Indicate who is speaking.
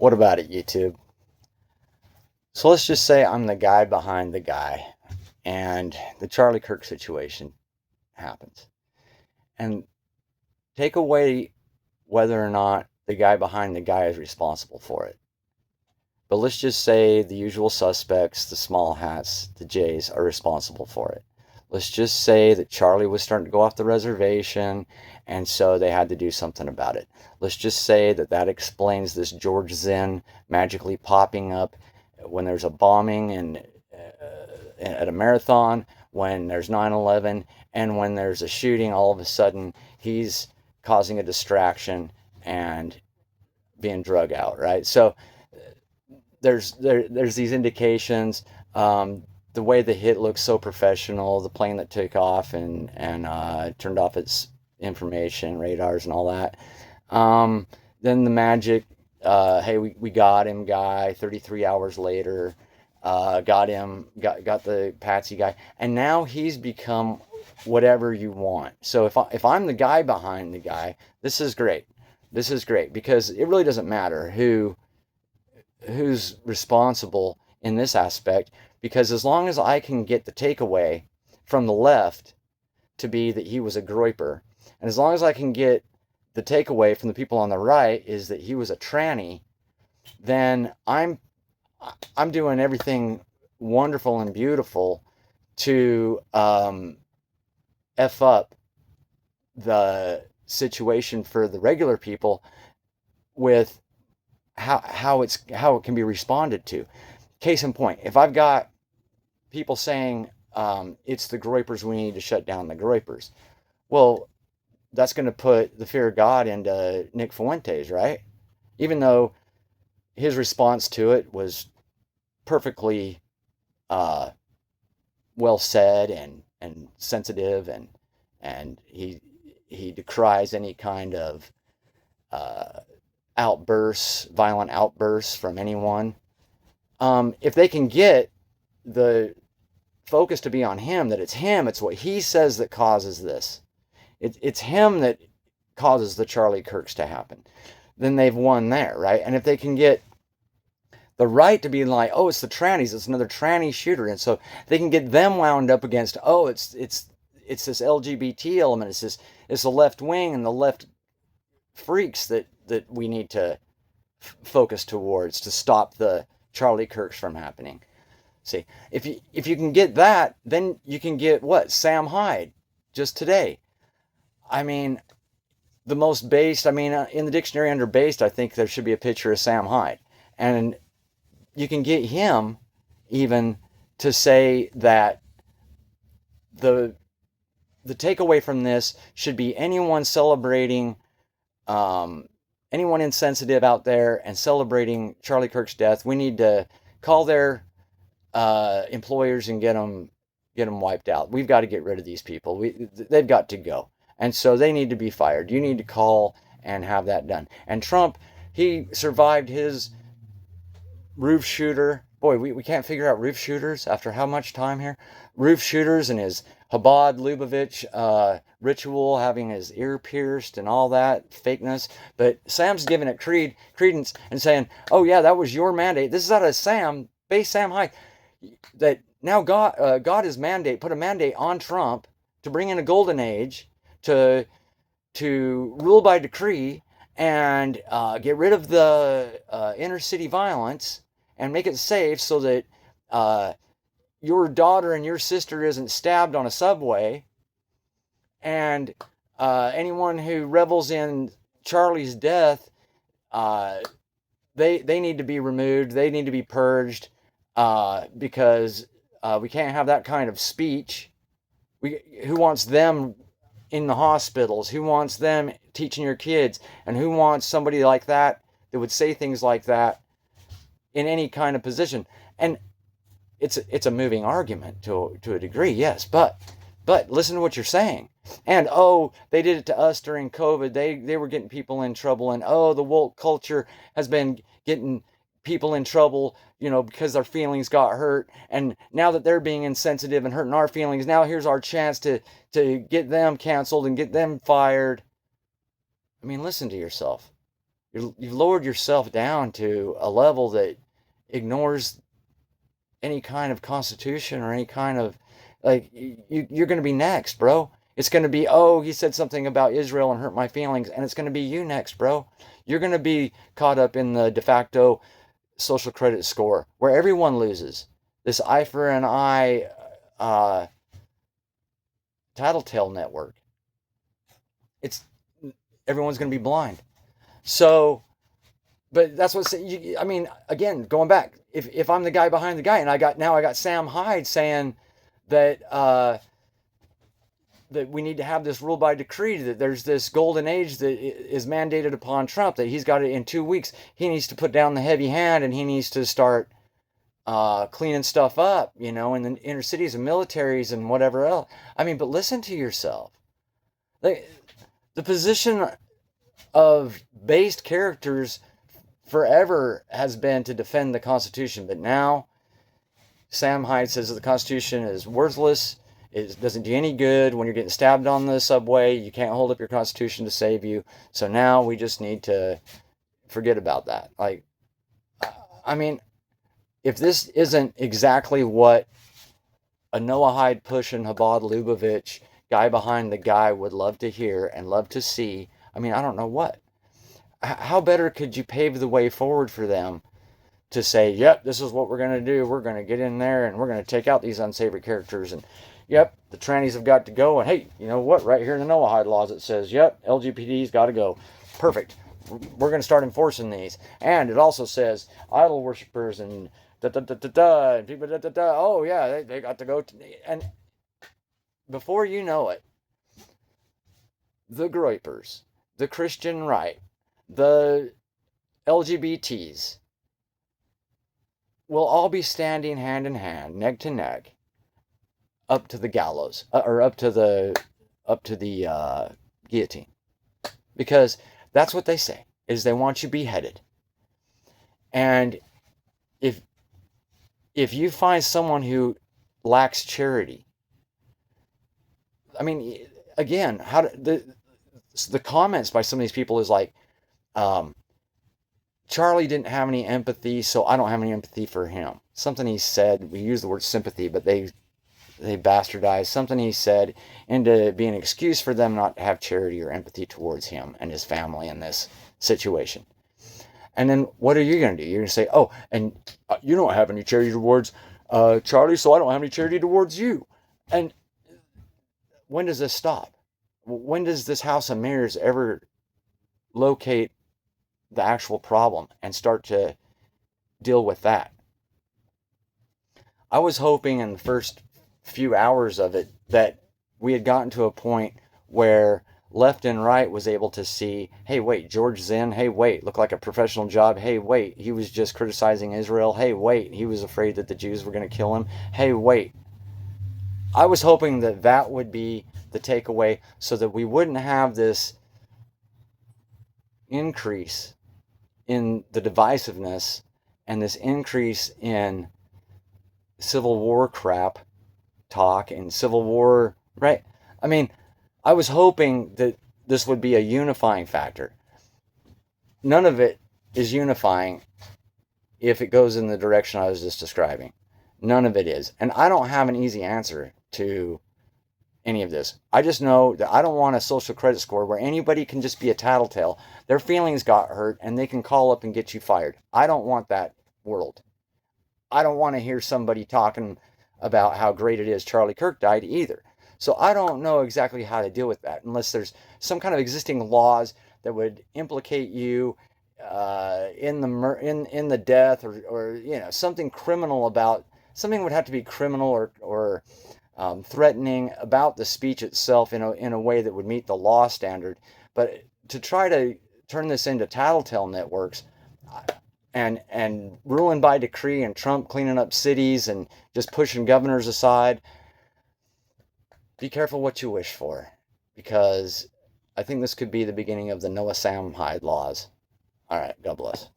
Speaker 1: What about it, YouTube? So let's just say I'm the guy behind the guy, and the Charlie Kirk situation happens. And take away whether or not the guy behind the guy is responsible for it. But let's just say the usual suspects, the small hats, the Jays, are responsible for it. Let's just say that Charlie was starting to go off the reservation, and so they had to do something about it. Let's just say that that explains this George Zinn magically popping up when there's a bombing and at a marathon, when there's 9/11, and when there's a shooting, all of a sudden he's causing a distraction and being drug out, right? So there's these indications. The way the hit looks so professional, the plane that took off and turned off its information radars and all that. Then the magic, hey, we got him guy 33 hours later, got him, got the patsy guy, and now he's become whatever you want. So if I'm the guy behind the guy, this is great. This is great because it really doesn't matter who's responsible in this aspect, because as long as I can get the takeaway from the left to be that he was a groiper, and as long as I can get the takeaway from the people on the right is that he was a tranny, then I'm doing everything wonderful and beautiful to F up the situation for the regular people with how it can be responded to. Case in point, if I've got people saying it's the groypers, we need to shut down the groypers, well, that's going to put the fear of God into Nick Fuentes, right? Even though his response to it was perfectly well said and sensitive, and he decries any kind of outbursts, violent outbursts from anyone. If they can get the focus to be on him, that it's him, it's what he says that causes this, it's him that causes the Charlie Kirks to happen, then they've won there, right? And if they can get the right to be like, oh, it's the trannies, it's another tranny shooter, and so they can get them wound up against, oh, it's this LGBT element, it's the left wing and the left freaks that we need to focus towards to stop the Charlie Kirks from happening. See, if you can get that, then you can get what? Sam Hyde, just today. I mean, the most based, in the dictionary under based, I think there should be a picture of Sam Hyde. And you can get him even to say that the takeaway from this should be anyone celebrating, anyone insensitive out there and celebrating Charlie Kirk's death, we need to call their employers and get them wiped out. We've got to get rid of these people. They've got to go. And so they need to be fired. You need to call and have that done. And Trump, he survived his roof shooter. Boy, we can't figure out roof shooters after how much time here? Roof shooters and his Chabad Lubavitch ritual, having his ear pierced and all that fakeness. But Sam's giving it credence and saying, oh yeah, that was your mandate. This is out of Sam Hyde. That now God has put a mandate on Trump to bring in a golden age, to rule by decree and get rid of the inner city violence and make it safe so that your daughter and your sister isn't stabbed on a subway, and anyone who revels in Charlie's death, they need to be removed. They need to be purged because we can't have that kind of speech. Who wants them in the hospitals? Who wants them teaching your kids? And who wants somebody like that would say things like that in any kind of position? And it's a moving argument to a degree, yes, but listen to what you're saying. And oh, they did it to us during COVID. They were getting people in trouble, and oh, the woke culture has been getting people in trouble, because their feelings got hurt, and now that they're being insensitive and hurting our feelings, now here's our chance to get them canceled and get them fired. Listen to yourself. You've lowered yourself down to a level that ignores any kind of constitution or any kind of, like, you're going to be next, bro. It's going to be, oh, he said something about Israel and hurt my feelings, and it's going to be you next, bro. You're going to be caught up in the de facto social credit score where everyone loses. This eye for an eye tattletale network. It's everyone's going to be blind. So, but that's what I mean. Again, going back, if I'm the guy behind the guy, and I got Sam Hyde saying that that we need to have this rule by decree, that there's this golden age that is mandated upon Trump, that he's got it in 2 weeks. He needs to put down the heavy hand, and he needs to start cleaning stuff up, in the inner cities and militaries and whatever else. I mean, but listen to yourself. The position of based characters forever has been to defend the Constitution, but now Sam Hyde says that the Constitution is worthless. It doesn't do any good when you're getting stabbed on the subway. You can't hold up your Constitution to save you. So now we just need to forget about that. Like, I mean, if this isn't exactly what a Noah Hyde pushing Chabad Lubavitch guy behind the guy would love to hear and love to see, I mean, I don't know what. How better could you pave the way forward for them to say, yep, this is what we're going to do. We're going to get in there and we're going to take out these unsavory characters. And, yep, the trannies have got to go. And, hey, you know what? Right here in the Noah Hyde laws, it says, yep, LGBT's got to go. Perfect. We're going to start enforcing these. And it also says idol worshippers and da-da-da-da-da and people da-da-da. Oh, yeah, they got to go. And before you know it, the Groypers, the Christian right, the LGBTs will all be standing hand in hand, neck to neck, up to the gallows, or up to the guillotine, because that's what they say, is they want you beheaded. And if you find someone who lacks charity, I mean, again, the comments by some of these people is like, Charlie didn't have any empathy, so I don't have any empathy for him. Something he said, we use the word sympathy, but they bastardized something he said into being an excuse for them not to have charity or empathy towards him and his family in this situation. And then what are you going to do? You're going to say, oh, and you don't have any charity towards Charlie, so I don't have any charity towards you. And when does this stop? When does this House of Mirrors ever locate the actual problem and start to deal with that? I was hoping in the first few hours of it that we had gotten to a point where left and right was able to see, hey, wait, George Zinn, hey, wait, looked like a professional job, hey, wait, he was just criticizing Israel, hey, wait, he was afraid that the Jews were going to kill him, hey, wait. I was hoping that that would be the takeaway so that we wouldn't have this increase in the divisiveness and this increase in Civil War crap talk and Civil War, right? I mean, I was hoping that this would be a unifying factor. None of it is unifying if it goes in the direction I was just describing. None of it is. And I don't have an easy answer to any of this. I just know that I don't want a social credit score where anybody can just be a tattletale. Their feelings got hurt and they can call up and get you fired. I don't want that world. I don't want to hear somebody talking about how great it is Charlie Kirk died either. So I don't know exactly how to deal with that unless there's some kind of existing laws that would implicate you in the death or something criminal about something would have to be criminal or threatening about the speech itself in a way that would meet the law standard. But to try to turn this into tattletale networks and ruling by decree and Trump cleaning up cities and just pushing governors aside, be careful what you wish for, because I think this could be the beginning of the Noah Sam Hyde laws. All right, God bless.